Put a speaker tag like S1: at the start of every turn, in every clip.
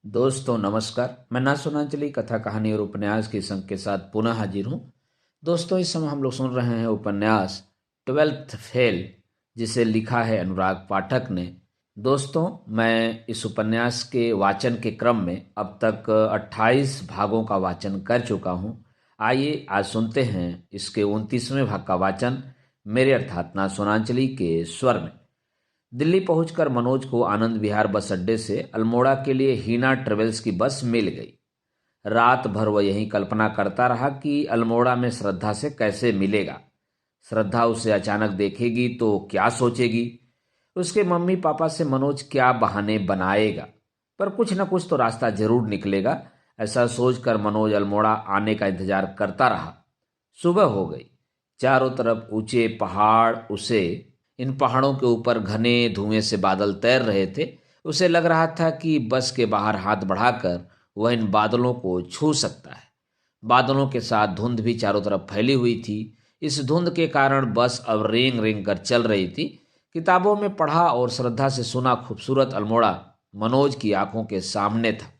S1: दोस्तों नमस्कार। मैं ना सुनांजलि कथा कहानी और उपन्यास के संग के साथ पुनः हाजिर हूँ। दोस्तों इस समय हम लोग सुन रहे हैं उपन्यास ट्वेल्थ फेल, जिसे लिखा है अनुराग पाठक ने। दोस्तों मैं इस उपन्यास के वाचन के क्रम में अब तक 28 भागों का वाचन कर चुका हूँ। आइए आज सुनते हैं इसके 29वें भाग का वाचन मेरे अर्थात ना सुनांजलि के स्वर में। दिल्ली पहुंचकर मनोज को आनंद विहार बस अड्डे से अल्मोड़ा के लिए हीना ट्रेवल्स की बस मिल गई। रात भर वह यही कल्पना करता रहा कि अल्मोड़ा में श्रद्धा से कैसे मिलेगा। श्रद्धा उसे अचानक देखेगी तो क्या सोचेगी, उसके मम्मी पापा से मनोज क्या बहाने बनाएगा, पर कुछ न कुछ तो रास्ता जरूर निकलेगा। ऐसा सोचकर मनोज अल्मोड़ा आने का इंतजार करता रहा। सुबह हो गई। चारों तरफ ऊंचे पहाड़, उसे इन पहाड़ों के ऊपर घने धुएं से बादल तैर रहे थे। उसे लग रहा था कि बस के बाहर हाथ बढ़ाकर वह इन बादलों को छू सकता है। बादलों के साथ धुंध भी चारों तरफ फैली हुई थी। इस धुंध के कारण बस अब रेंग रेंग कर चल रही थी। किताबों में पढ़ा और श्रद्धा से सुना खूबसूरत अल्मोड़ा मनोज की आंखों के सामने था।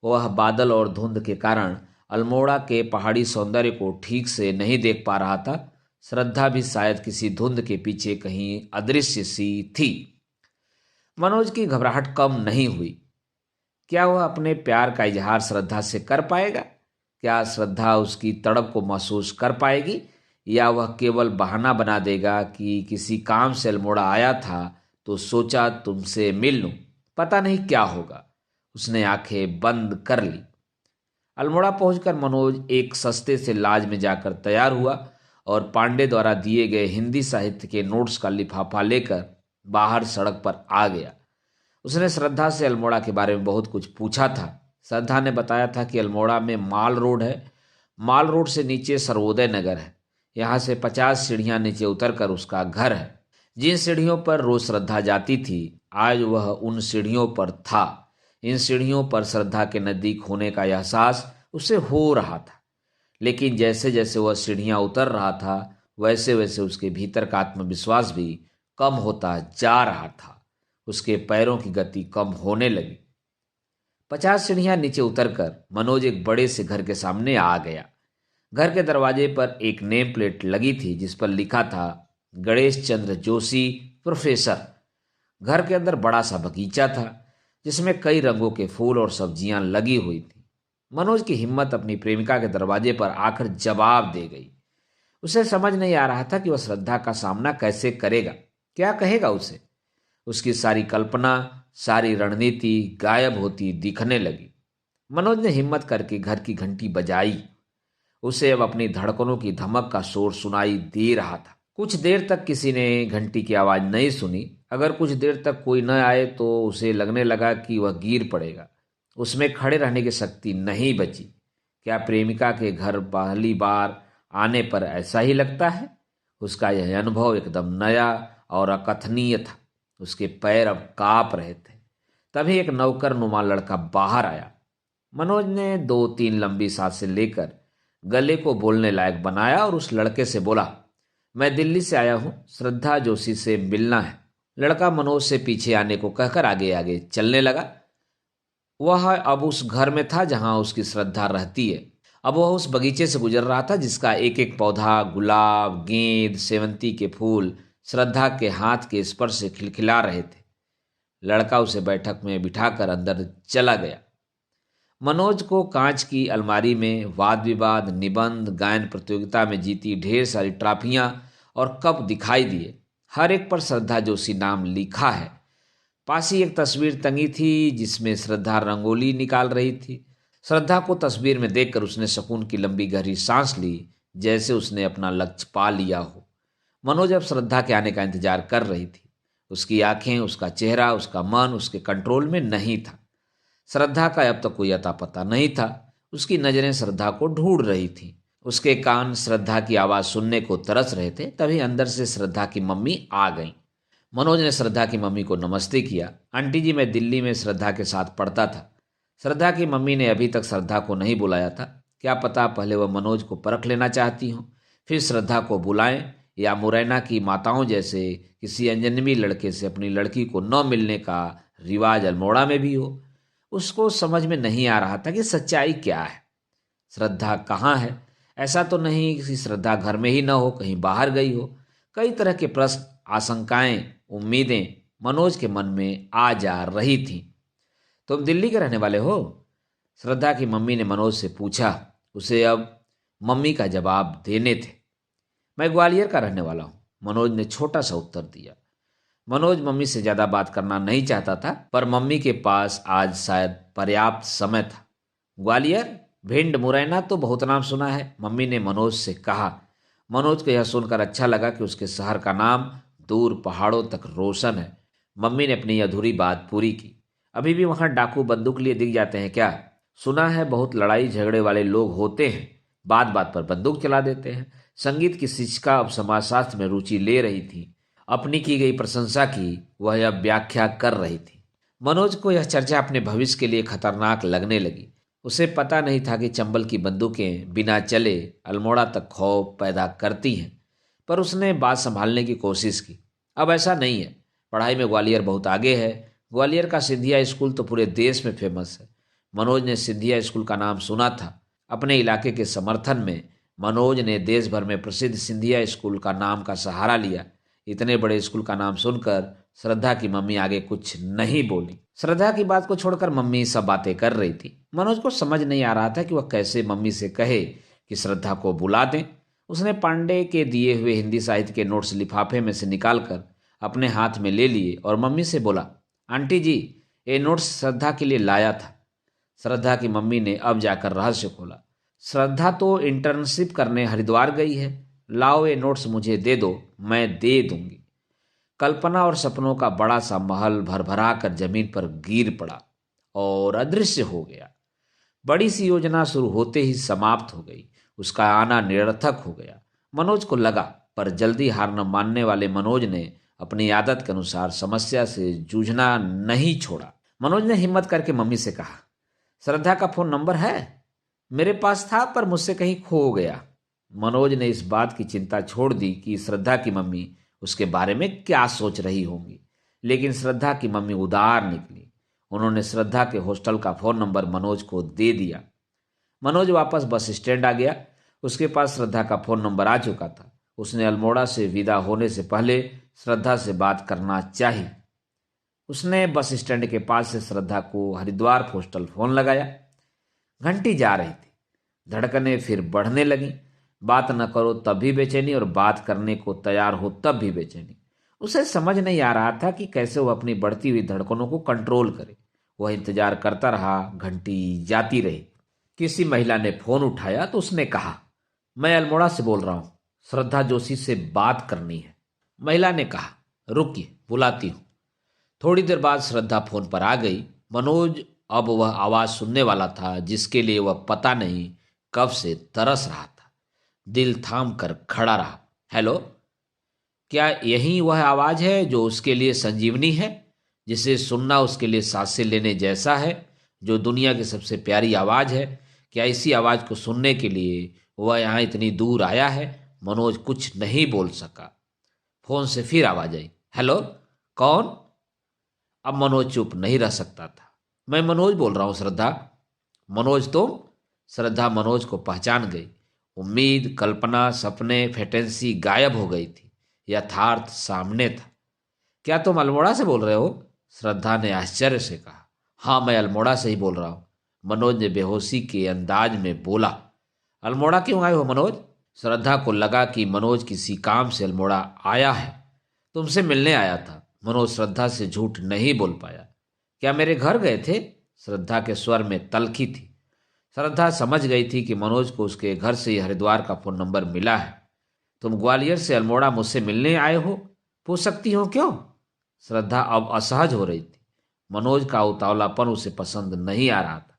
S1: वह बादल और धुंध के कारण अल्मोड़ा के पहाड़ी सौंदर्य को ठीक से नहीं देख पा रहा था। श्रद्धा भी शायद किसी धुंध के पीछे कहीं अदृश्य सी थी। मनोज की घबराहट कम नहीं हुई। क्या वह अपने प्यार का इजहार श्रद्धा से कर पाएगा? क्या श्रद्धा उसकी तड़प को महसूस कर पाएगी, या वह केवल बहाना बना देगा कि किसी काम से अल्मोड़ा आया था तो सोचा तुमसे मिल लूं। पता नहीं क्या होगा। उसने आंखें बंद कर ली। अल्मोड़ा पहुंचकर मनोज एक सस्ते से लाज में जाकर तैयार हुआ और पांडे द्वारा दिए गए हिंदी साहित्य के नोट्स का लिफाफा लेकर बाहर सड़क पर आ गया। उसने श्रद्धा से अल्मोड़ा के बारे में बहुत कुछ पूछा था। श्रद्धा ने बताया था कि अल्मोड़ा में माल रोड है। माल रोड से नीचे सर्वोदय नगर है। यहाँ से 50 सीढ़ियाँ नीचे उतरकर उसका घर है। जिन सीढ़ियों पर रोज श्रद्धा जाती थी, आज वह उन सीढ़ियों पर था। इन सीढ़ियों पर श्रद्धा के नजदीक होने का एहसास उसे हो रहा था, लेकिन जैसे जैसे वह सीढ़ियां उतर रहा था वैसे वैसे उसके भीतर का आत्मविश्वास भी कम होता जा रहा था। उसके पैरों की गति कम होने लगी। 50 सीढ़ियां नीचे उतरकर मनोज एक बड़े से घर के सामने आ गया। घर के दरवाजे पर एक नेम प्लेट लगी थी जिस पर लिखा था गणेश चंद्र जोशी प्रोफेसर। घर के अंदर बड़ा सा बगीचा था जिसमें कई रंगों के फूल और सब्जियां लगी हुई थी। मनोज की हिम्मत अपनी प्रेमिका के दरवाजे पर आकर जवाब दे गई। उसे समझ नहीं आ रहा था कि वह श्रद्धा का सामना कैसे करेगा, क्या कहेगा उसे। उसकी सारी कल्पना, सारी रणनीति गायब होती दिखने लगी। मनोज ने हिम्मत करके घर की घंटी बजाई। उसे अब अपनी धड़कनों की धमक का शोर सुनाई दे रहा था। कुछ देर तक किसी ने घंटी की आवाज नहीं सुनी। अगर कुछ देर तक कोई न आए तो उसे लगने लगा कि वह गिर पड़ेगा। उसमें खड़े रहने की शक्ति नहीं बची। क्या प्रेमिका के घर पहली बार आने पर ऐसा ही लगता है? उसका यह अनुभव एकदम नया और अकथनीय था। उसके पैर अब कांप रहे थे। तभी एक नौकर नुमा लड़का बाहर आया। मनोज ने 2-3 लंबी सांसें लेकर गले को बोलने लायक बनाया और उस लड़के से बोला, मैं दिल्ली से आया हूं, श्रद्धा जोशी से मिलना है। लड़का मनोज से पीछे आने को कहकर आगे आगे चलने लगा। वह अब उस घर में था जहां उसकी श्रद्धा रहती है। अब वह उस बगीचे से गुजर रहा था जिसका एक एक पौधा, गुलाब, गेंद, सेवंती के फूल श्रद्धा के हाथ के स्पर्श से खिलखिला रहे थे। लड़का उसे बैठक में बिठाकर अंदर चला गया। मनोज को कांच की अलमारी में वाद विवाद, निबंध, गायन प्रतियोगिता में जीती ढेर सारी ट्रॉफियां और कप दिखाई दिए। हर एक पर श्रद्धा जोशी नाम लिखा है। पास ही एक तस्वीर टंगी थी जिसमें श्रद्धा रंगोली निकाल रही थी। श्रद्धा को तस्वीर में देखकर उसने सुकून की लंबी गहरी सांस ली, जैसे उसने अपना लक्ष्य पा लिया हो। मनोज अब श्रद्धा के आने का इंतजार कर रही थी। उसकी आंखें, उसका चेहरा, उसका मन उसके कंट्रोल में नहीं था। श्रद्धा का अब तक कोई अता पता नहीं था। उसकी नजरें श्रद्धा को ढूंढ रही थी। उसके कान श्रद्धा की आवाज सुनने को तरस रहे थे। तभी अंदर से श्रद्धा की मम्मी आ गई। मनोज ने श्रद्धा की मम्मी को नमस्ते किया। आंटी जी, मैं दिल्ली में श्रद्धा के साथ पढ़ता था। श्रद्धा की मम्मी ने अभी तक श्रद्धा को नहीं बुलाया था। क्या पता पहले वह मनोज को परख लेना चाहती हो, फिर श्रद्धा को बुलाएं, या मुरैना की माताओं जैसे किसी अजनबी लड़के से अपनी लड़की को न मिलने का रिवाज अल्मोड़ा में भी हो। उसको समझ में नहीं आ रहा था कि सच्चाई क्या है। श्रद्धा कहाँ है? ऐसा तो नहीं कि श्रद्धा घर में ही न हो, कहीं बाहर गई हो। कई तरह के प्रश्न, आशंकाएं, उम्मीदें मनोज के मन में आ जा रही थीं। तुम दिल्ली के रहने वाले हो? श्रद्धा की मम्मी ने मनोज से पूछा। उसे अब मम्मी का जवाब देने थे। मैं ग्वालियर का रहने वाला हूँ, मनोज ने छोटा सा उत्तर दिया। मनोज मम्मी से ज्यादा बात करना नहीं चाहता था, पर मम्मी के पास आज शायद पर्याप्त समय था। ग्वालियर, भिंड, मुरैना तो बहुत नाम सुना है, मम्मी ने मनोज से कहा। मनोज को यह सुनकर अच्छा लगा कि उसके शहर का नाम दूर पहाड़ों तक रोशन है। मम्मी ने अपनी अधूरी बात पूरी की। अभी भी वहां डाकू बंदूक लिए दिख जाते हैं क्या? सुना है बहुत लड़ाई झगड़े वाले लोग होते हैं, बात बात पर बंदूक चला देते हैं। संगीत की शिक्षिका अब समाजशास्त्र में रुचि ले रही थी। अपनी की गई प्रशंसा की वह अब व्याख्या कर रही थी। मनोज को यह चर्चा अपने भविष्य के लिए खतरनाक लगने लगी। उसे पता नहीं था कि चंबल की बंदूकें बिना चले अल्मोड़ा तक खौफ पैदा करती हैं, पर उसने बात संभालने की कोशिश की। अब ऐसा नहीं है, पढ़ाई में ग्वालियर बहुत आगे है। ग्वालियर का सिंधिया स्कूल तो पूरे देश में फेमस है। मनोज ने सिंधिया स्कूल का नाम सुना था। अपने इलाके के समर्थन में मनोज ने देश भर में प्रसिद्ध सिंधिया स्कूल का नाम का सहारा लिया। इतने बड़े स्कूल का नाम सुनकर श्रद्धा की मम्मी आगे कुछ नहीं बोली। श्रद्धा की बात को छोड़कर मम्मी सब बातें कर रही थी। मनोज को समझ नहीं आ रहा था कि वह कैसे मम्मी से कहे कि श्रद्धा को बुला दें। उसने पांडे के दिए हुए हिंदी साहित्य के नोट्स लिफाफे में से निकालकर अपने हाथ में ले लिए और मम्मी से बोला, आंटी जी, ये नोट्स श्रद्धा के लिए लाया था। श्रद्धा की मम्मी ने अब जाकर रहस्य खोला। श्रद्धा तो इंटर्नशिप करने हरिद्वार गई है। लाओ ये नोट्स मुझे दे दो, मैं दे दूंगी। कल्पना और सपनों का बड़ा सा महल भरभरा कर जमीन पर गिर पड़ा और अदृश्य हो गया। बड़ी सी योजना शुरू होते ही समाप्त हो गई। उसका आना निरर्थक हो गया, मनोज को लगा। पर जल्दी हार न मानने वाले मनोज ने अपनी आदत के अनुसार समस्या से जूझना नहीं छोड़ा। मनोज ने हिम्मत करके मम्मी से कहा, श्रद्धा का फोन नंबर है? मेरे पास था पर मुझसे कहीं खो गया। मनोज ने इस बात की चिंता छोड़ दी कि श्रद्धा की मम्मी उसके बारे में क्या सोच रही होंगी, लेकिन श्रद्धा की मम्मी उदार निकली। उन्होंने श्रद्धा के हॉस्टल का फोन नंबर मनोज को दे दिया। मनोज वापस बस स्टैंड आ गया। उसके पास श्रद्धा का फोन नंबर आ चुका था। उसने अल्मोड़ा से विदा होने से पहले श्रद्धा से बात करना चाहिए। उसने बस स्टैंड के पास से श्रद्धा को हरिद्वार हॉस्टल फोन लगाया। घंटी जा रही थी, धड़कनें फिर बढ़ने लगीं। बात न करो तब भी बेचैनी और बात करने को तैयार हो तब भी बेचैनी। उसे समझ नहीं आ रहा था कि कैसे वह अपनी बढ़ती हुई धड़कनों को कंट्रोल करे। वह इंतजार करता रहा, घंटी जाती रही। किसी महिला ने फोन उठाया तो उसने कहा, मैं अल्मोड़ा से बोल रहा हूं, श्रद्धा जोशी से बात करनी है। महिला ने कहा, रुकिए, बुलाती हूं। थोड़ी देर बाद श्रद्धा फोन पर आ गई। मनोज अब वह आवाज सुनने वाला था जिसके लिए वह पता नहीं कब से तरस रहा था। दिल थाम कर खड़ा रहा। हेलो, क्या यही वह आवाज है जो उसके लिए संजीवनी है, जिसे सुनना उसके लिए सांसें लेने जैसा है, जो दुनिया की सबसे प्यारी आवाज है? क्या इसी आवाज को सुनने के लिए वह यहाँ इतनी दूर आया है? मनोज कुछ नहीं बोल सका। फोन से फिर आवाज आई, हेलो, कौन? अब मनोज चुप नहीं रह सकता था। मैं मनोज बोल रहा हूं श्रद्धा। मनोज तुम? श्रद्धा मनोज को पहचान गई। उम्मीद, कल्पना, सपने, फैंटेसी गायब हो गई थी। यथार्थ सामने था। क्या तुम अल्मोड़ा से बोल रहे हो? श्रद्धा ने आश्चर्य से कहा। हाँ, मैं अल्मोड़ा से ही बोल रहा हूं, मनोज ने बेहोशी के अंदाज में बोला। अल्मोड़ा क्यों आए हो मनोज? श्रद्धा को लगा कि मनोज किसी काम से अल्मोड़ा आया है। तुमसे मिलने आया था। मनोज श्रद्धा से झूठ नहीं बोल पाया। क्या मेरे घर गए थे? श्रद्धा के स्वर में तल्खी थी। श्रद्धा समझ गई थी कि मनोज को उसके घर से ही हरिद्वार का फोन नंबर मिला है। तुम ग्वालियर से अल्मोड़ा मुझसे मिलने आए हो? पूछ सकती हो क्यों? श्रद्धा अब असहज हो रही थी। मनोज का उतावलापन उसे पसंद नहीं आ रहा था।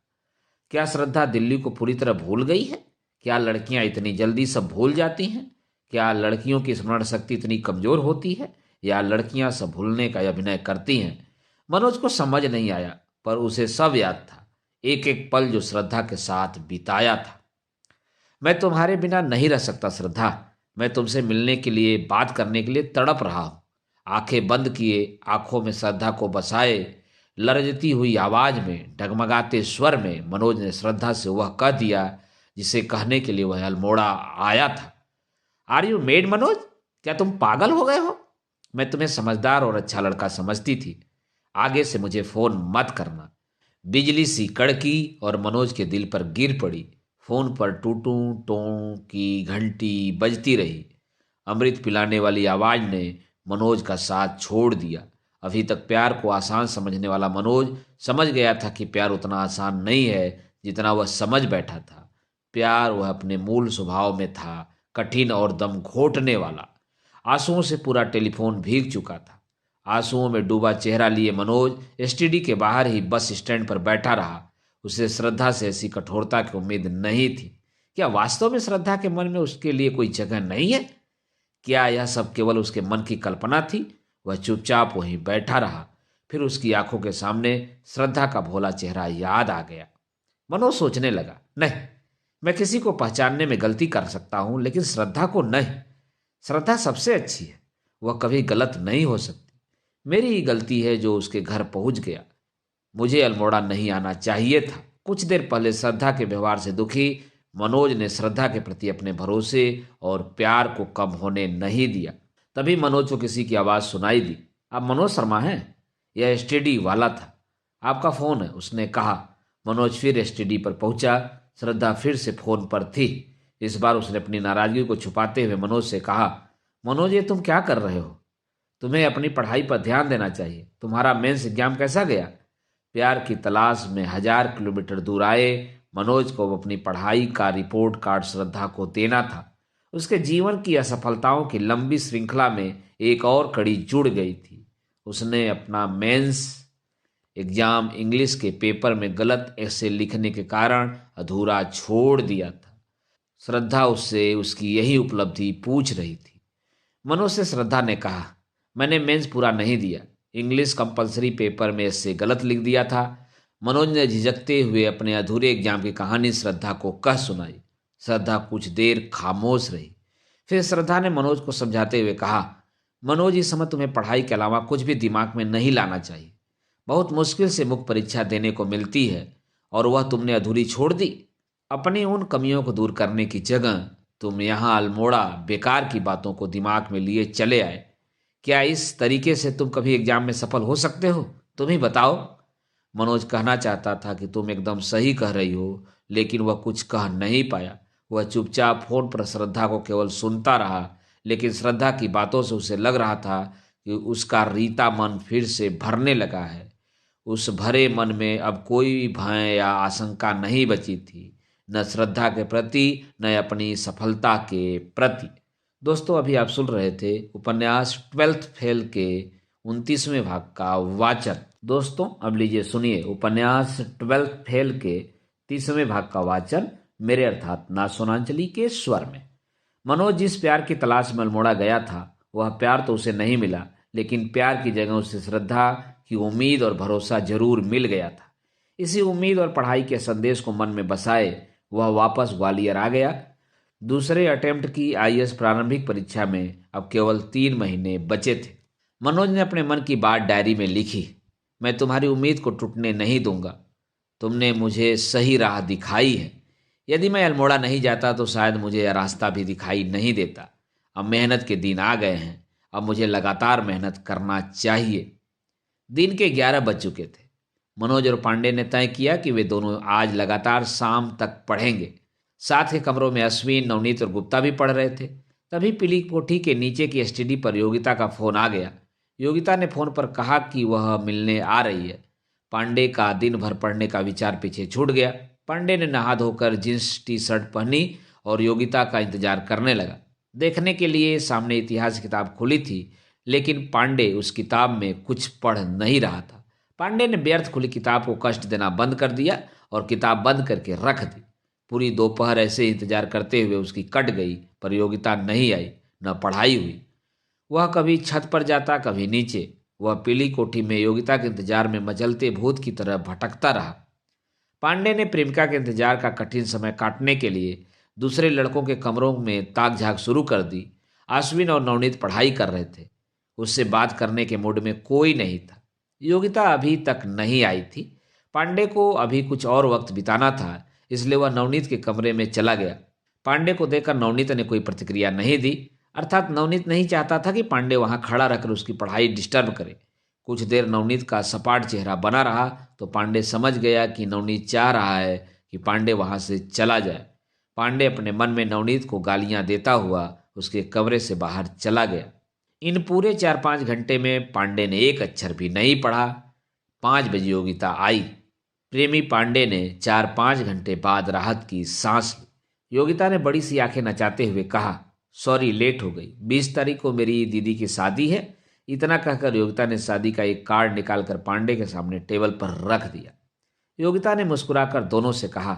S1: क्या श्रद्धा दिल्ली को पूरी तरह भूल गई है? क्या लड़कियां इतनी जल्दी सब भूल जाती हैं? क्या लड़कियों की स्मरण शक्ति इतनी कमजोर होती है, या लड़कियां सब भूलने का अभिनय करती हैं? मनोज को समझ नहीं आया, पर उसे सब याद था, एक एक पल जो श्रद्धा के साथ बिताया था। मैं तुम्हारे बिना नहीं रह सकता श्रद्धा। मैं तुमसे मिलने के लिए, बात करने के लिए तड़प रहा हूं। आंखें बंद किए, आंखों में श्रद्धा को बसाए लरजती हुई आवाज में, डगमगाते स्वर में मनोज ने श्रद्धा से वह कह दिया जिसे कहने के लिए वह अल्मोड़ा आया था। Are you mad Manoj? क्या तुम पागल हो गए हो? मैं तुम्हें समझदार और अच्छा लड़का समझती थी। आगे से मुझे फोन मत करना। बिजली सी कड़की और मनोज के दिल पर गिर पड़ी। फोन पर टूटू टों की घंटी बजती रही। अमृत पिलाने वाली आवाज ने मनोज का साथ छोड़ दिया। अभी तक प्यार को आसान समझने वाला मनोज समझ गया था कि प्यार उतना आसान नहीं है जितना वह समझ बैठा था। प्यार वह अपने मूल स्वभाव में था, कठिन और दम घोटने वाला। आंसुओं से पूरा टेलीफोन भीग चुका था। आंसुओं में डूबा चेहरा लिए मनोज एसटीडी के बाहर ही बस स्टैंड पर बैठा रहा। उसे श्रद्धा से ऐसी कठोरता की उम्मीद नहीं थी। क्या वास्तव में श्रद्धा के मन में उसके लिए कोई जगह नहीं है? क्या यह सब केवल उसके मन की कल्पना थी? वह चुपचाप वहीं बैठा रहा। फिर उसकी आंखों के सामने श्रद्धा का भोला चेहरा याद आ गया। मनोज सोचने लगा, नहीं, मैं किसी को पहचानने में गलती कर सकता हूं, लेकिन श्रद्धा को नहीं। श्रद्धा सबसे अच्छी है, वह कभी गलत नहीं हो सकती। मेरी ही गलती है जो उसके घर पहुंच गया। मुझे अल्मोड़ा नहीं आना चाहिए था। कुछ देर पहले श्रद्धा के व्यवहार से दुखी मनोज ने श्रद्धा के प्रति अपने भरोसे और प्यार को कम होने नहीं दिया। तभी मनोज को किसी की आवाज़ सुनाई दी। आप मनोज शर्मा हैं? यह एसटीडी वाला था। आपका फ़ोन है, उसने कहा। मनोज फिर एसटीडी पर पहुंचा। श्रद्धा फिर से फ़ोन पर थी। इस बार उसने अपनी नाराज़गी को छुपाते हुए मनोज से कहा, मनोज ये तुम क्या कर रहे हो? तुम्हें अपनी पढ़ाई पर ध्यान देना चाहिए। तुम्हारा मेंस एग्जाम कैसा गया? प्यार की तलाश में 1000 किलोमीटर दूर आए मनोज को अपनी पढ़ाई का रिपोर्ट कार्ड श्रद्धा को देना था। उसके जीवन की असफलताओं की लंबी श्रृंखला में एक और कड़ी जुड़ गई थी। उसने अपना मेंस एग्जाम इंग्लिश के पेपर में गलत ऐसे लिखने के कारण अधूरा छोड़ दिया था। श्रद्धा उससे उसकी यही उपलब्धि पूछ रही थी। मनोज से श्रद्धा ने कहा, मैंने मेंस पूरा नहीं दिया। इंग्लिश कंपलसरी पेपर में इससे गलत लिख दिया था। मनोज ने झिझकते हुए अपने अधूरे एग्जाम की कहानी श्रद्धा को कह सुनाई। श्रद्धा कुछ देर खामोश रही। फिर श्रद्धा ने मनोज को समझाते हुए कहा, मनोज इस समय तुम्हें पढ़ाई के अलावा कुछ भी दिमाग में नहीं लाना चाहिए। बहुत मुश्किल से मुख्य परीक्षा देने को मिलती है और वह तुमने अधूरी छोड़ दी। अपनी उन कमियों को दूर करने की जगह तुम यहाँ अल्मोड़ा बेकार की बातों को दिमाग में लिए चले आए। क्या इस तरीके से तुम कभी एग्जाम में सफल हो सकते हो? तुम ही बताओ। मनोज कहना चाहता था कि तुम एकदम सही कह रही हो, लेकिन वह कुछ कह नहीं पाया। वह चुपचाप फोन पर श्रद्धा को केवल सुनता रहा, लेकिन श्रद्धा की बातों से उसे लग रहा था कि उसका रीता मन फिर से भरने लगा है। उस भरे मन में अब कोई भय या आशंका नहीं बची थी, न श्रद्धा के प्रति न अपनी सफलता के प्रति। दोस्तों, अभी आप सुन रहे थे उपन्यास 12th फेल के 29वें भाग का वाचन। दोस्तों, अब लीजिए सुनिए उपन्यास 12th फेल के 30वें भाग का वाचन मेरे अर्थात नासोनांचली के स्वर में। मनोज जिस प्यार की तलाश में अल्मोड़ा गया था, वह प्यार तो उसे नहीं मिला, लेकिन प्यार की जगह उसे श्रद्धा की उम्मीद और भरोसा जरूर मिल गया था। इसी उम्मीद और पढ़ाई के संदेश को मन में बसाए वह वापस ग्वालियर आ गया। दूसरे अटेम्प्ट की आईएएस प्रारंभिक परीक्षा में अब केवल 3 महीने बचे थे। मनोज ने अपने मन की बात डायरी में लिखी। मैं तुम्हारी उम्मीद को टूटने नहीं दूंगा। तुमने मुझे सही राह दिखाई है। यदि मैं अल्मोड़ा नहीं जाता तो शायद मुझे यह रास्ता भी दिखाई नहीं देता। अब मेहनत के दिन आ गए हैं। अब मुझे लगातार मेहनत करना चाहिए। दिन के 11 बज चुके थे। मनोज और पांडे ने तय किया कि वे दोनों आज लगातार शाम तक पढ़ेंगे। साथ के कमरों में अश्विन, नवनीत और गुप्ता भी पढ़ रहे थे। तभी पीली कोठी के नीचे की एसटीडी पर योगिता का फोन आ गया। योगिता ने फोन पर कहा कि वह मिलने आ रही है। पांडे का दिन भर पढ़ने का विचार पीछे छूट गया। पांडे ने नहा धोकर जींस टी शर्ट पहनी और योगिता का इंतजार करने लगा। देखने के लिए सामने इतिहास की किताब खुली थी, लेकिन पांडे उस किताब में कुछ पढ़ नहीं रहा था। पांडे ने व्यर्थ खुली किताब को कष्ट देना बंद कर दिया और किताब बंद करके रख दी। पूरी दोपहर ऐसे इंतजार करते हुए उसकी कट गई, पर योगिता नहीं आई, न पढ़ाई हुई। वह कभी छत पर जाता, कभी नीचे। वह पीली कोठी में योगिता के इंतजार में मचलते भूत की तरह भटकता रहा। पांडे ने प्रेमिका के इंतजार का कठिन समय काटने के लिए दूसरे लड़कों के कमरों में ताक झाक शुरू कर दी। अश्विन और नवनीत पढ़ाई कर रहे थे। उससे बात करने के मूड में कोई नहीं था। योगिता अभी तक नहीं आई थी। पांडे को अभी कुछ और वक्त बिताना था, इसलिए वह नवनीत के कमरे में चला गया। पांडे को देखकर नवनीत ने कोई प्रतिक्रिया नहीं दी। अर्थात नवनीत नहीं चाहता था कि पांडे वहां खड़ा रहकर उसकी पढ़ाई डिस्टर्ब करे। कुछ देर नवनीत का सपाट चेहरा बना रहा तो पांडे समझ गया कि नवनीत चाह रहा है कि पांडे वहां से चला जाए। पांडे अपने मन में नवनीत को गालियां देता हुआ उसके कमरे से बाहर चला गया। इन पूरे 4-5 घंटे में पांडे ने एक अक्षर भी नहीं पढ़ा। 5 बजे योगिता आई। प्रेमी पांडे ने 4-5 घंटे बाद राहत की सांस ली। योगिता ने बड़ी सी आंखें नचाते हुए कहा, सॉरी लेट हो गई, 20 तारीख को मेरी दीदी की शादी है। इतना कहकर योगिता ने शादी का एक कार्ड निकालकर पांडे के सामने टेबल पर रख दिया। योगिता ने मुस्कुराकर दोनों से कहा,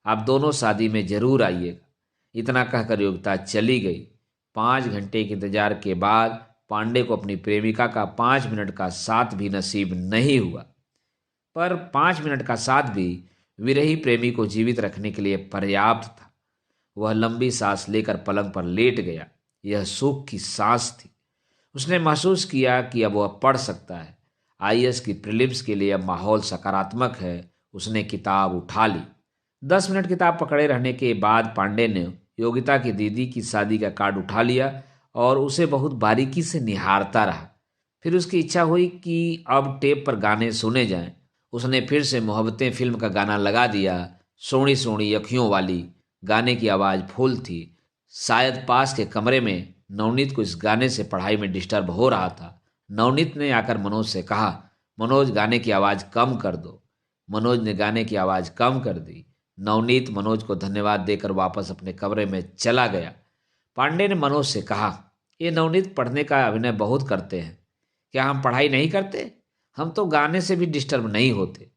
S1: आप दोनों शादी में जरूर आइएगा। इतना कहकर योगिता चली गई। 5 घंटे के इंतजार के बाद पांडे को अपनी प्रेमिका का 5 मिनट का साथ भी नसीब नहीं हुआ। पर 5 मिनट का साथ भी विरही प्रेमी को जीवित रखने के लिए पर्याप्त था। वह लंबी सांस लेकर पलंग पर लेट गया। यह सुख की सांस थी। उसने महसूस किया कि अब वह पढ़ सकता है। आईएएस की प्रीलिम्स के लिए अब माहौल सकारात्मक है। उसने किताब उठा ली। 10 मिनट किताब पकड़े रहने के बाद पांडे ने योगिता की दीदी की शादी का कार्ड उठा लिया और उसे बहुत बारीकी से निहारता रहा। फिर उसकी इच्छा हुई कि अब टेप पर गाने सुने जाएं। उसने फिर से मोहब्बतें फिल्म का गाना लगा दिया। सोनी सोनी अखियों वाली गाने की आवाज़ फुल थी। शायद पास के कमरे में नवनीत को इस गाने से पढ़ाई में डिस्टर्ब हो रहा था। नवनीत ने आकर मनोज से कहा, मनोज गाने की आवाज़ कम कर दो। मनोज ने गाने की आवाज़ कम कर दी। नवनीत मनोज को धन्यवाद देकर वापस अपने कमरे में चला गया। पांडे ने मनोज से कहा, ये नवनीत पढ़ने का अभिनय बहुत करते हैं। क्या हम पढ़ाई नहीं करते? हम तो गाने से भी डिस्टर्ब नहीं होते।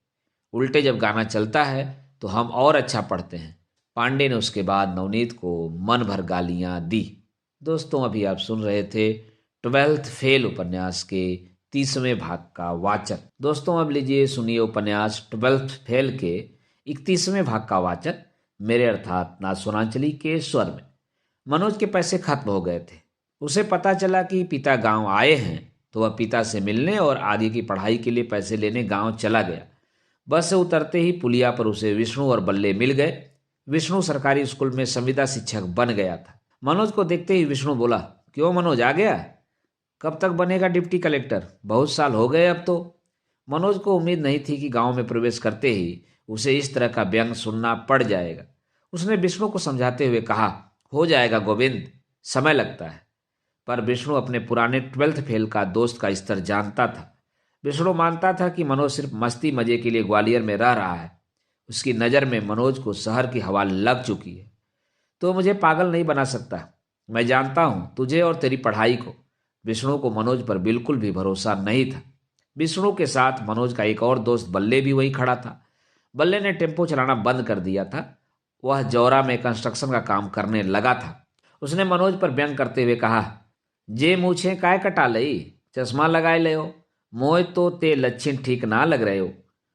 S1: उल्टे जब गाना चलता है तो हम और अच्छा पढ़ते हैं। पांडे ने उसके बाद नवनीत को मन भर गालियां दी। दोस्तों, अभी आप सुन रहे थे 12th फेल उपन्यास के 30वें भाग का वाचन। दोस्तों, अब लीजिए सुनिए उपन्यास 12th फेल के 31वें भाग का वाचन मेरे अर्थात नाथ सोनांचली के स्वर में। मनोज के पैसे खत्म हो गए थे। उसे पता चला कि पिता गांव आए हैं तो वह पिता से मिलने और आगे की पढ़ाई के लिए पैसे लेने गांव चला गया। बस से उतरते ही पुलिया पर उसे विष्णु और बल्ले मिल गए। विष्णु सरकारी स्कूल में संविदा शिक्षक बन गया था। मनोज को देखते ही विष्णु बोला, क्यों मनोज आ गया? कब तक बनेगा डिप्टी कलेक्टर? बहुत साल हो गए अब तो। मनोज को उम्मीद नहीं थी कि गांव में प्रवेश करते ही उसे इस तरह का व्यंग सुनना पड़ जाएगा। उसने विष्णु को समझाते हुए कहा, हो जाएगा गोविंद, समय लगता है। पर विष्णु अपने पुराने 12th फेल का दोस्त का स्तर जानता था। विष्णु मानता था कि मनोज सिर्फ मस्ती मजे के लिए ग्वालियर में रह रहा है। उसकी नज़र में मनोज को शहर की हवा लग चुकी है। तो मुझे पागल नहीं बना सकता। मैं जानता हूँ तुझे और तेरी पढ़ाई को। विष्णु को मनोज पर बिल्कुल भी भरोसा नहीं था। विष्णु के साथ मनोज का एक और दोस्त बल्ले भी वहीं खड़ा था। बल्ले ने टेम्पो चलाना बंद कर दिया था। वह जौरा में कंस्ट्रक्शन का काम करने लगा था। उसने मनोज पर व्यंग करते हुए कहा, जे मूछे काय कटा लई, चश्मा लगाए ले हो। मोय तो ते लक्षण ठीक ना लग रहे हो।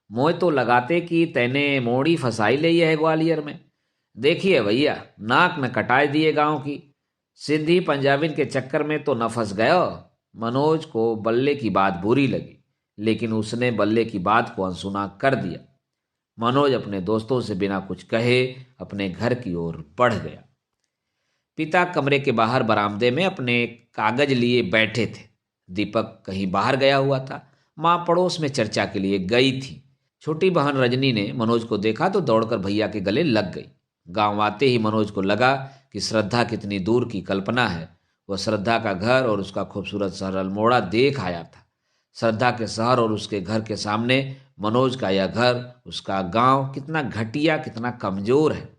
S1: मोय तो लगाते कि तैने मोड़ी फसाई ले है ग्वालियर में। देखिए भैया, नाक न कटाए दिए गांव की। सिंधी पंजाबिन के चक्कर में तो न फंस गयो। मनोज को बल्ले की बात बुरी लगी, लेकिन उसने बल्ले की बात को अनसुना कर दिया। मनोज अपने दोस्तों से बिना कुछ कहे अपने घर की ओर बढ़ गया। पिता कमरे के बाहर बरामदे में अपने कागज लिए बैठे थे। दीपक कहीं बाहर गया हुआ था। माँ पड़ोस में चर्चा के लिए गई थी। छोटी बहन रजनी ने मनोज को देखा तो दौड़कर भैया के गले लग गई। गांव आते ही मनोज को लगा कि श्रद्धा कितनी दूर की कल्पना है। वह श्रद्धा का घर और उसका खूबसूरत शहर अल्मोड़ा देख आया था। श्रद्धा के शहर और उसके घर के सामने मनोज का यह घर, उसका गांव कितना घटिया, कितना कमजोर है।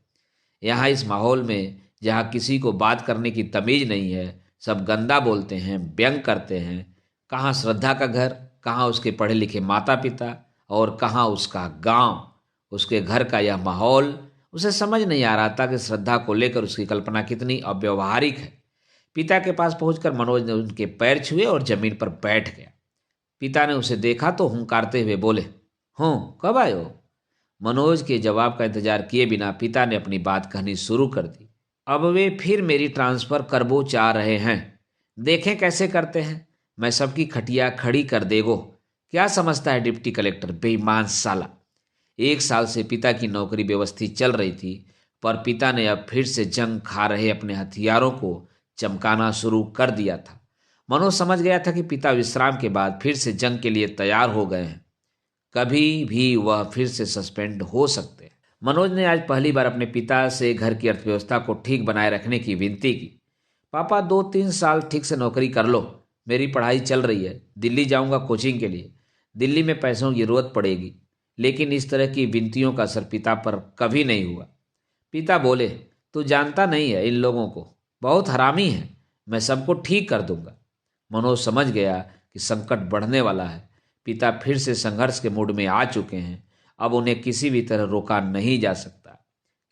S1: यहाँ इस माहौल में जहाँ किसी को बात करने की तमीज नहीं है, सब गंदा बोलते हैं, व्यंग करते हैं। कहाँ श्रद्धा का घर, कहाँ उसके पढ़े लिखे माता पिता और कहाँ उसका गांव। उसके घर का यह माहौल उसे समझ नहीं आ रहा था कि श्रद्धा को लेकर उसकी कल्पना कितनी अव्यवहारिक है। पिता के पास पहुंचकर मनोज ने उनके पैर छुए और जमीन पर बैठ गया। पिता ने उसे देखा तो हुंकारते हुए बोले, हूँ कब आए हो? मनोज के जवाब का इंतजार किए बिना पिता ने अपनी बात कहनी शुरू कर दी। अब वे फिर मेरी ट्रांसफ़र करबो चाह रहे हैं। देखें कैसे करते हैं। मैं सबकी खटिया खड़ी कर देगो। क्या समझता है डिप्टी कलेक्टर, बेईमान साला। 1 साल से पिता की नौकरी व्यवस्थित चल रही थी, पर पिता ने अब फिर से जंग खा रहे अपने हथियारों को चमकाना शुरू कर दिया था। मनोज समझ गया था कि पिता विश्राम के बाद फिर से जंग के लिए तैयार हो गए हैं। कभी भी वह फिर से सस्पेंड हो सकते हैं। मनोज ने आज पहली बार अपने पिता से घर की अर्थव्यवस्था को ठीक बनाए रखने की विनती की। पापा, 2-3 साल ठीक से नौकरी कर लो। मेरी पढ़ाई चल रही है, दिल्ली जाऊंगा कोचिंग के लिए। दिल्ली में पैसों की जरूरत पड़ेगी। लेकिन इस तरह की विनतियों का असर पिता पर कभी नहीं हुआ। पिता बोले, तू जानता नहीं है इन लोगों को, बहुत हरामी है। मैं सबको ठीक कर दूंगा। मनोज समझ गया कि संकट बढ़ने वाला है। पिता फिर से संघर्ष के मूड में आ चुके हैं। अब उन्हें किसी भी तरह रोका नहीं जा सकता।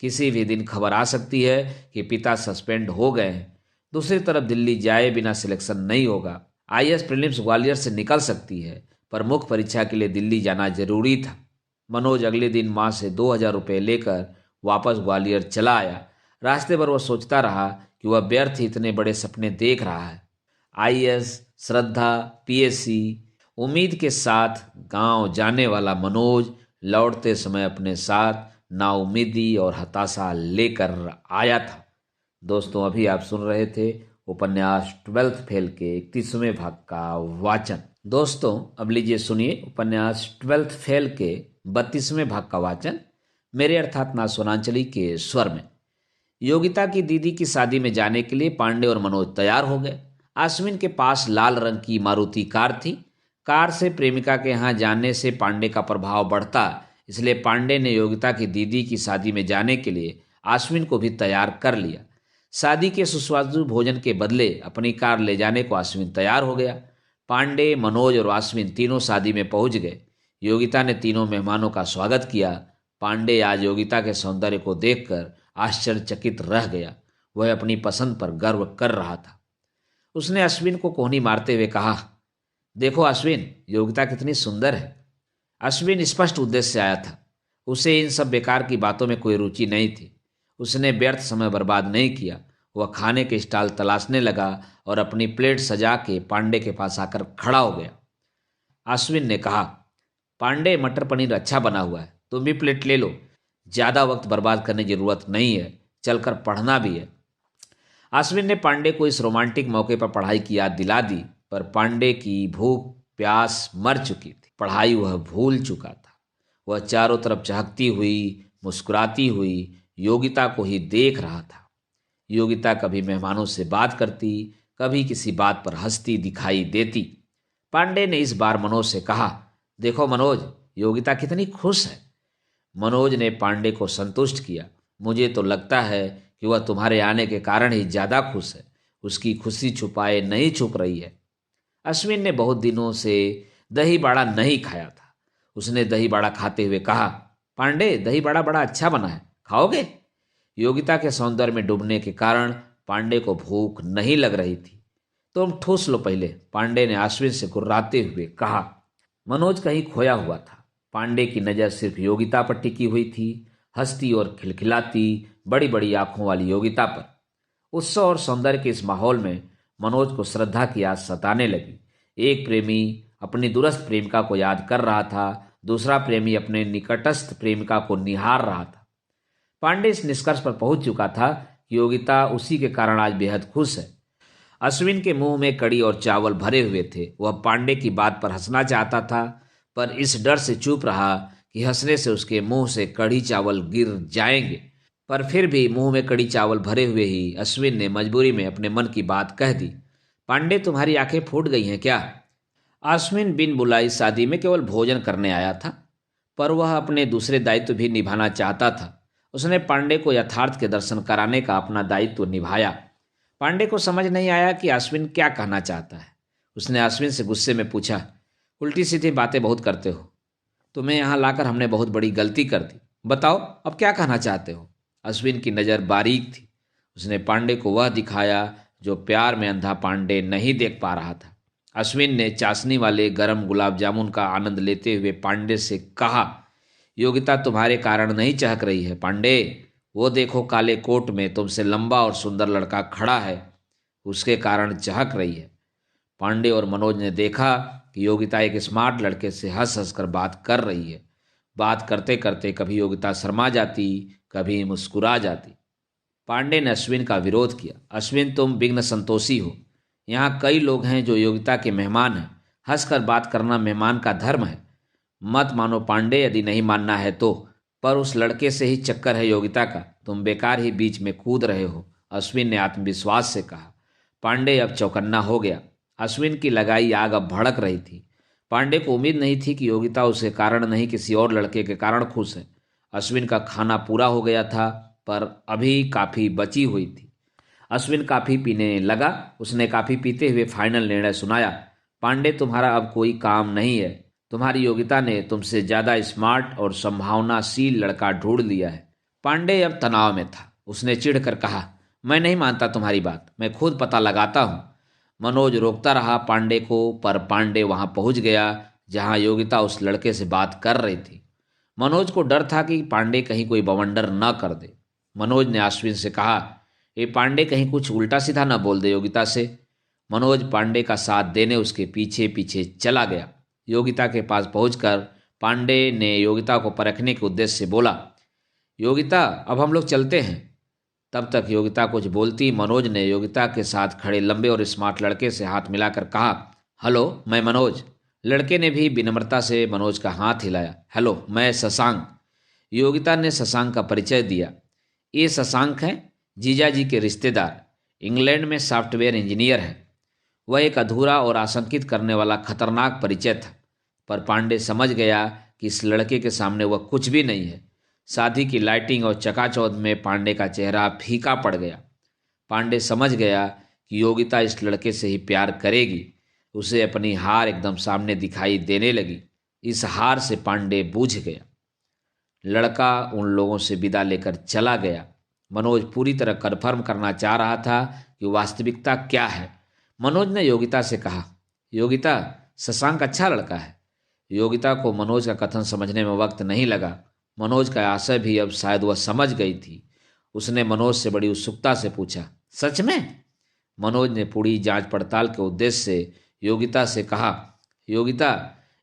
S1: किसी भी दिन खबर आ सकती है कि पिता सस्पेंड हो गए हैं। दूसरी तरफ दिल्ली जाए बिना सिलेक्शन नहीं होगा। आईएएस प्रीलिम्स ग्वालियर से निकल सकती है, पर मुख्य परीक्षा के लिए दिल्ली जाना जरूरी था। मनोज अगले दिन माँ से 2000 रुपये लेकर वापस ग्वालियर चला आया। रास्ते पर वह सोचता रहा कि वह व्यर्थ इतने बड़े सपने देख रहा है। आईएएस, श्रद्धा, पीएससी, उम्मीद के साथ गांव जाने वाला मनोज लौटते समय अपने साथ नाउम्मीदी और हताशा लेकर आया था। दोस्तों, अभी आप सुन रहे थे उपन्यास 12th फेल के 31वें भाग का वाचन। दोस्तों, अब लीजिए सुनिए उपन्यास 12th फेल के 32वें भाग का वाचन मेरे अर्थात ना सोनांचली के स्वर में। योगिता की दीदी की शादी में जाने के लिए पांडे और मनोज तैयार हो गए। आश्विन के पास लाल रंग की मारुति कार थी। कार से प्रेमिका के यहाँ जाने से पांडे का प्रभाव बढ़ता, इसलिए पांडे ने योगिता की दीदी की शादी में जाने के लिए आश्विन को भी तैयार कर लिया। शादी के सुस्वादु भोजन के बदले अपनी कार ले जाने को आश्विन तैयार हो गया। पांडे, मनोज और आश्विन तीनों शादी में पहुंच गए। योगिता ने तीनों मेहमानों का स्वागत किया। पांडे आज योगिता के सौंदर्य को देखकर आश्चर्यचकित रह गया। वह अपनी पसंद पर गर्व कर रहा था। उसने अश्विन को कोहनी मारते हुए कहा, देखो अश्विन, योगिता कितनी सुंदर है। अश्विन स्पष्ट उद्देश्य से आया था। उसे इन सब बेकार की बातों में कोई रुचि नहीं थी। उसने व्यर्थ समय बर्बाद नहीं किया। वह खाने के स्टॉल तलाशने लगा और अपनी प्लेट सजा के पांडे के पास आकर खड़ा हो गया। अश्विन ने कहा, पांडे, मटर पनीर अच्छा बना हुआ है, तुम भी प्लेट ले लो। ज़्यादा वक्त बर्बाद करने की जरूरत नहीं है, चलकर पढ़ना भी है। अश्विन ने पांडे को इस रोमांटिक मौके पर पढ़ाई की याद दिला दी, पर पांडे की भूख प्यास मर चुकी थी। पढ़ाई वह भूल चुका था। वह चारों तरफ चहकती हुई, मुस्कुराती हुई योगिता को ही देख रहा था। योगिता कभी मेहमानों से बात करती, कभी किसी बात पर हंसती दिखाई देती। पांडे ने इस बार मनोज से कहा, देखो मनोज, योगिता कितनी खुश है। मनोज ने पांडे को संतुष्ट किया। मुझे तो लगता है कि वह तुम्हारे आने के कारण ही ज्यादा खुश है। उसकी खुशी छुपाए नहीं छुप रही है। अश्विन ने बहुत दिनों से दही बाड़ा नहीं खाया था। उसने दही बाड़ा खाते हुए कहा, पांडे, दही बाड़ा बड़ा अच्छा बना है, खाओगे? योगिता के सौंदर्य में डूबने के कारण पांडे को भूख नहीं लग रही थी। तुम ठूस लो पहले, पांडे ने अश्विन से गुर्राते हुए कहा। मनोज कहीं खोया हुआ था। पांडे की नज़र सिर्फ योगिता पर टिकी हुई थी, हंसती और खिलखिलाती बड़ी बड़ी आंखों वाली योगिता पर। उत्सव और सौंदर्य के इस माहौल में मनोज को श्रद्धा की याद सताने लगी। एक प्रेमी अपनी दूरस्थ प्रेमिका को याद कर रहा था, दूसरा प्रेमी अपने निकटस्थ प्रेमिका को निहार रहा था। पांडे इस निष्कर्ष पर पहुंच चुका था कि योगिता उसी के कारण आज बेहद खुश है। अश्विन के मुंह में कड़ी और चावल भरे हुए थे। वह पांडे की बात पर हंसना चाहता था, पर इस डर से चुप रहा कि हंसने से उसके मुंह से कड़ी चावल गिर जाएंगे। पर फिर भी मुंह में कड़ी चावल भरे हुए ही अश्विन ने मजबूरी में अपने मन की बात कह दी, पांडे, तुम्हारी आंखें फूट गई हैं क्या? अश्विन बिन बुलाई शादी में केवल भोजन करने आया था, पर वह अपने दूसरे दायित्व भी निभाना चाहता था। उसने पांडे को यथार्थ के दर्शन कराने का अपना दायित्व निभाया। पांडे को समझ नहीं आया कि अश्विन क्या कहना चाहता है। उसने अश्विन से गुस्से में पूछा, उल्टी सीधी बातें बहुत करते हो। तुम्हें यहाँ लाकर हमने बहुत बड़ी गलती कर दी। बताओ अब क्या कहना चाहते हो? अश्विन की नज़र बारीक थी। उसने पांडे को वह दिखाया जो प्यार में अंधा पांडे नहीं देख पा रहा था। अश्विन ने चाशनी वाले गरम गुलाब जामुन का आनंद लेते हुए पांडे से कहा, योगिता तुम्हारे कारण नहीं चहक रही है पांडे। वो देखो, काले कोट में तुमसे लंबा और सुंदर लड़का खड़ा है, उसके कारण चहक रही है। पांडे और मनोज ने देखा कि योगिता एक स्मार्ट लड़के से हंस हंस कर बात कर रही है। बात करते करते कभी योगिता शर्मा जाती, कभी मुस्कुरा जाती। पांडे ने अश्विन का विरोध किया। अश्विन, तुम विघ्न संतोषी हो। यहाँ कई लोग हैं जो योगिता के मेहमान हैं। हंसकर बात करना मेहमान का धर्म है। मत मानो पांडे, यदि नहीं मानना है तो, पर उस लड़के से ही चक्कर है योगिता का। तुम बेकार ही बीच में कूद रहे हो, अश्विन ने आत्मविश्वास से कहा। पांडे अब चौकन्ना हो गया। अश्विन की लगाई आग अब भड़क रही थी। पांडे को उम्मीद नहीं थी कि योगिता उसके कारण नहीं, किसी और लड़के के कारण खुश है। अश्विन का खाना पूरा हो गया था, पर अभी काफी बची हुई थी। अश्विन काफी पीने लगा। उसने काफी पीते हुए फाइनल निर्णय सुनाया। पांडे, तुम्हारा अब कोई काम नहीं है। तुम्हारी योगिता ने तुमसे ज्यादा स्मार्ट और संभावनाशील लड़का ढूंढ लिया है। पांडे अब तनाव में था। उसने चिढ़कर कहा, मैं नहीं मानता तुम्हारी बात, मैं खुद पता लगाता हूं। मनोज रोकता रहा पांडे को, पर पांडे वहां पहुंच गया जहां योगिता उस लड़के से बात कर रही थी। मनोज को डर था कि पांडे कहीं कोई बवंडर न कर दे। मनोज ने अश्विन से कहा, ये पांडे कहीं कुछ उल्टा सीधा न बोल दे योगिता से। मनोज पांडे का साथ देने उसके पीछे पीछे चला गया। योगिता के पास पहुंचकर पांडे ने योगिता को परखने के उद्देश्य से बोला, योगिता, अब हम लोग चलते हैं। तब तक योगिता कुछ बोलती। मनोज ने योगिता के साथ खड़े लंबे और स्मार्ट लड़के से हाथ मिलाकर कहा, हेलो, मैं मनोज। लड़के ने भी विनम्रता से मनोज का हाथ हिलाया। हेलो, मैं शशांक। योगिता ने शशांक का परिचय दिया। ये शशांक हैं जीजा जी के रिश्तेदार, इंग्लैंड में सॉफ्टवेयर इंजीनियर है। वह एक अधूरा और आशंकित करने वाला खतरनाक परिचय था, पर पांडे समझ गया कि इस लड़के के सामने वह कुछ भी नहीं है। शादी की लाइटिंग और चकाचौंध में पांडे का चेहरा फीका पड़ गया। पांडे समझ गया कि योगिता इस लड़के से ही प्यार करेगी। उसे अपनी हार एकदम सामने दिखाई देने लगी। इस हार से पांडे बूझ गया। लड़का उन लोगों से विदा लेकर चला गया। मनोज पूरी तरह कन्फर्म करना चाह रहा था कि वास्तविकता क्या है। मनोज ने योगिता से कहा, योगिता, शशांक अच्छा लड़का है। योगिता को मनोज का कथन समझने में वक्त नहीं लगा। मनोज का आशय भी अब शायद वह समझ गई थी। उसने मनोज से बड़ी उत्सुकता से पूछा, सच में? मनोज ने पूरी जांच पड़ताल के उद्देश्य से योगिता से कहा, योगिता,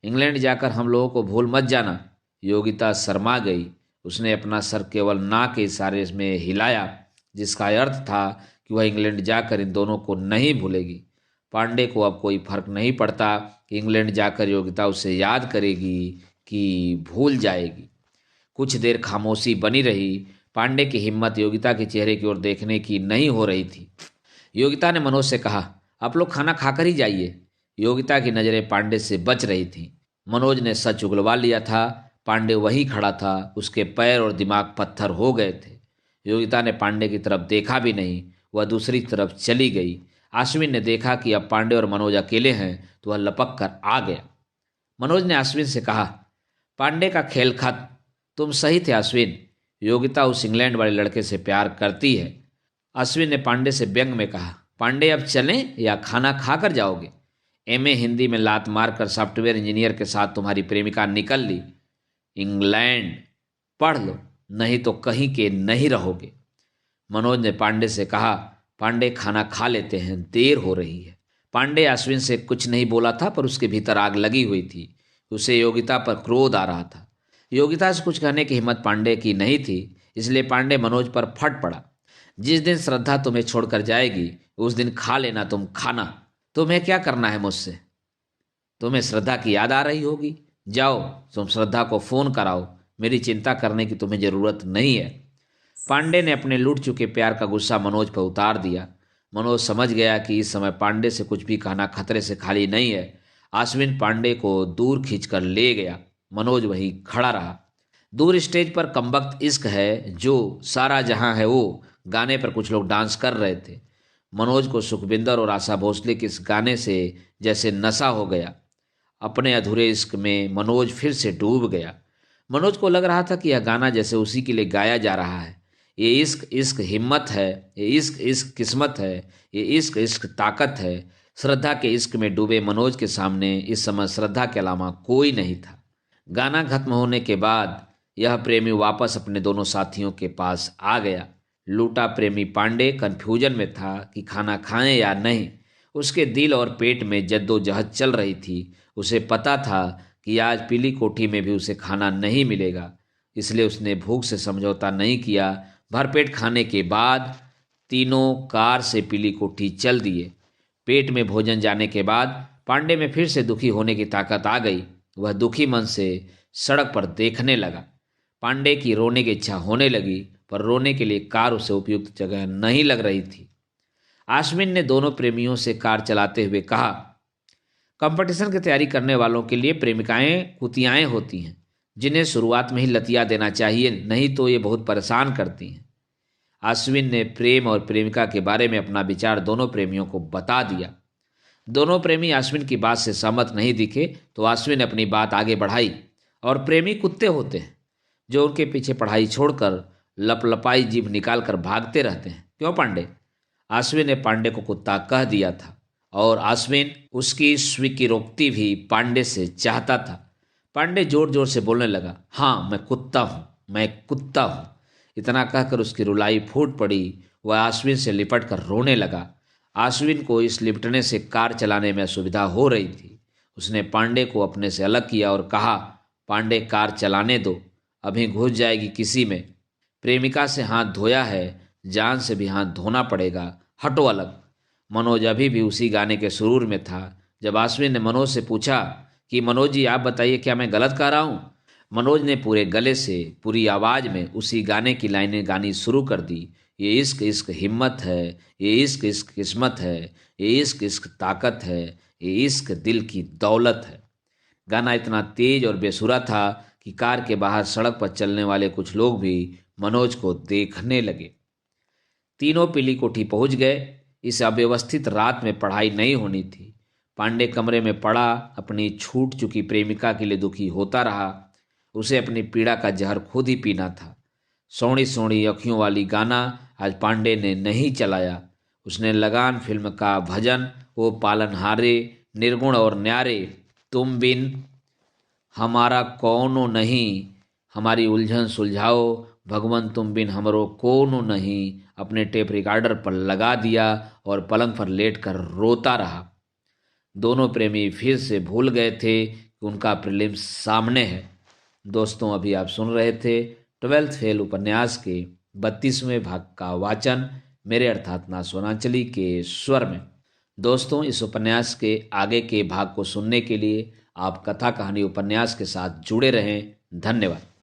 S1: इंग्लैंड जाकर हम लोगों को भूल मत जाना। योगिता शर्मा गई। उसने अपना सर केवल ना के इशारे में हिलाया, जिसका अर्थ था कि वह इंग्लैंड जाकर इन दोनों को नहीं भूलेगी। पांडे को अब कोई फर्क नहीं पड़ता कि इंग्लैंड जाकर योगिता उसे याद करेगी कि भूल जाएगी। कुछ देर खामोशी बनी रही। पांडे की हिम्मत योगिता के चेहरे की ओर देखने की नहीं हो रही थी। योगिता ने मनोज से कहा, आप लोग खाना खाकर ही जाइए। योगिता की नज़रें पांडे से बच रही थीं। मनोज ने सच उगलवा लिया था। पांडे वहीं खड़ा था। उसके पैर और दिमाग पत्थर हो गए थे। योगिता ने पांडे की तरफ देखा भी नहीं। वह दूसरी तरफ चली गई। अश्विन ने देखा कि अब पांडे और मनोज अकेले हैं तो वह लपक कर आ गया। मनोज ने अश्विन से कहा, पांडे का खेल खत्म। तुम सही थे अश्विन, योगिता उस इंग्लैंड वाले लड़के से प्यार करती है। अश्विन ने पांडे से व्यंग में कहा, पांडे, अब चलें या खाना खाकर जाओगे? एमए हिंदी में लात मारकर सॉफ्टवेयर इंजीनियर के साथ तुम्हारी प्रेमिका निकल ली। इंग्लैंड पढ़ लो, नहीं तो कहीं के नहीं रहोगे। मनोज ने पांडे से कहा, पांडे, खाना खा लेते हैं, देर हो रही है। पांडे अश्विन से कुछ नहीं बोला था, पर उसके भीतर आग लगी हुई थी। उसे योगिता पर क्रोध आ रहा था। योगिता से कुछ कहने की हिम्मत पांडे की नहीं थी, इसलिए पांडे मनोज पर फट पड़ा। जिस दिन श्रद्धा तुम्हें छोड़कर जाएगी उस दिन खा लेना तुम खाना। तुम्हें क्या करना है मुझसे? तुम्हें श्रद्धा की याद आ रही होगी। जाओ, तुम श्रद्धा को फोन कराओ। मेरी चिंता करने की तुम्हें जरूरत नहीं है। पांडे ने अपने लूट चुके प्यार का गुस्सा मनोज पर उतार दिया। मनोज समझ गया कि इस समय पांडे से कुछ भी कहना खतरे से खाली नहीं है। अश्विन पांडे को दूर खींचकर ले गया। मनोज वहीं खड़ा रहा। दूर स्टेज पर कमबख्त इश्क है जो सारा जहां है वो गाने पर कुछ लोग डांस कर रहे थे। मनोज को सुखविंदर और आशा भोसले के इस गाने से जैसे नशा हो गया। अपने अधूरे इश्क में मनोज फिर से डूब गया। मनोज को लग रहा था कि यह गाना जैसे उसी के लिए गाया जा रहा है। ये इश्क इश्क हिम्मत है, ये इश्क इश्क किस्मत है, ये इश्क इश्क ताकत है। श्रद्धा के इश्क में डूबे मनोज के सामने इस समय श्रद्धा के अलावा कोई नहीं था। गाना खत्म होने के बाद यह प्रेमी वापस अपने दोनों साथियों के पास आ गया। लूटा प्रेमी पांडे कंफ्यूजन में था कि खाना खाएं या नहीं। उसके दिल और पेट में जद्दोजहद चल रही थी। उसे पता था कि आज पीली कोठी में भी उसे खाना नहीं मिलेगा, इसलिए उसने भूख से समझौता नहीं किया। भरपेट खाने के बाद तीनों कार से पीली कोठी चल दिए। पेट में भोजन जाने के बाद पांडे में फिर से दुखी होने की ताकत आ गई। वह दुखी मन से सड़क पर देखने लगा। पांडे की रोने की इच्छा होने लगी, पर रोने के लिए कार उसे उपयुक्त जगह नहीं लग रही थी। आश्विन ने दोनों प्रेमियों से कार चलाते हुए कहा, कंपटीशन की तैयारी करने वालों के लिए प्रेमिकाएं कुतियाएं होती हैं, जिन्हें शुरुआत में ही लतिया देना चाहिए, नहीं तो ये बहुत परेशान करती हैं। आश्विन ने प्रेम और प्रेमिका के बारे में अपना विचार दोनों प्रेमियों को बता दिया। दोनों प्रेमी आश्विन की बात से सहमत नहीं दिखे, तो आश्विन ने अपनी बात आगे बढ़ाई। और प्रेमी कुत्ते होते हैं जो उनके पीछे पढ़ाई छोड़कर लपलपाई जीभ निकालकर भागते रहते हैं, क्यों पांडे? आश्विन ने पांडे को कुत्ता कह दिया था और आश्विन उसकी स्वीकारोक्ति भी पांडे से चाहता था। पांडे जोर जोर से बोलने लगा, हाँ मैं कुत्ता हूँ, मैं कुत्ता हूँ। इतना कहकर उसकी रुलाई फूट पड़ी। वह आश्विन से लिपट कर रोने लगा। आश्विन को इस लिपटने से कार चलाने में असुविधा हो रही थी। उसने पांडे को अपने से अलग किया और कहा, पांडे कार चलाने दो, अभी घुस जाएगी किसी में। प्रेमिका से हाथ धोया है, जान से भी हाथ धोना पड़ेगा, हटो अलग। मनोज अभी भी उसी गाने के सुरूर में था। जब आश्विन ने मनोज से पूछा कि मनोज जी आप बताइए, क्या मैं गलत कह रहा हूँ? मनोज ने पूरे गले से पूरी आवाज में उसी गाने की लाइनें गानी शुरू कर दी। ये इश्क इश्क हिम्मत है, ये इश्क इश्क किस्मत है, ये इश्क इश्क ताकत है, ये इश्क दिल की दौलत है। गाना इतना तेज और बेसुरा था कि कार के बाहर सड़क पर चलने वाले कुछ लोग भी मनोज को देखने लगे। तीनों पीली कोठी पहुंच गए। इस अव्यवस्थित रात में पढ़ाई नहीं होनी थी। पांडे कमरे में पड़ा अपनी छूट चुकी प्रेमिका के लिए दुखी होता रहा। उसे अपनी पीड़ा का जहर खुद ही पीना था। सोनी सोनी अखियों वाली गाना आज पांडे ने नहीं चलाया। उसने लगान फिल्म का भजन, वो पालनहारे निर्गुण और न्यारे, तुम बिन हमारा कौनो नहीं, हमारी उलझन सुलझाओ, भगवन तुम बिन हमरो कोनो नहीं, अपने टेप रिकॉर्डर पर लगा दिया और पलंग पर लेटकर रोता रहा। दोनों प्रेमी फिर से भूल गए थे कि उनका प्रीलिम्स सामने है। दोस्तों, अभी आप सुन रहे थे 12th फेल उपन्यास के 32वें भाग का वाचन मेरे अर्थात ना सोनांचली के स्वर में। दोस्तों, इस उपन्यास के आगे के भाग को सुनने के लिए आप कथा कहानी उपन्यास के साथ जुड़े रहें। धन्यवाद।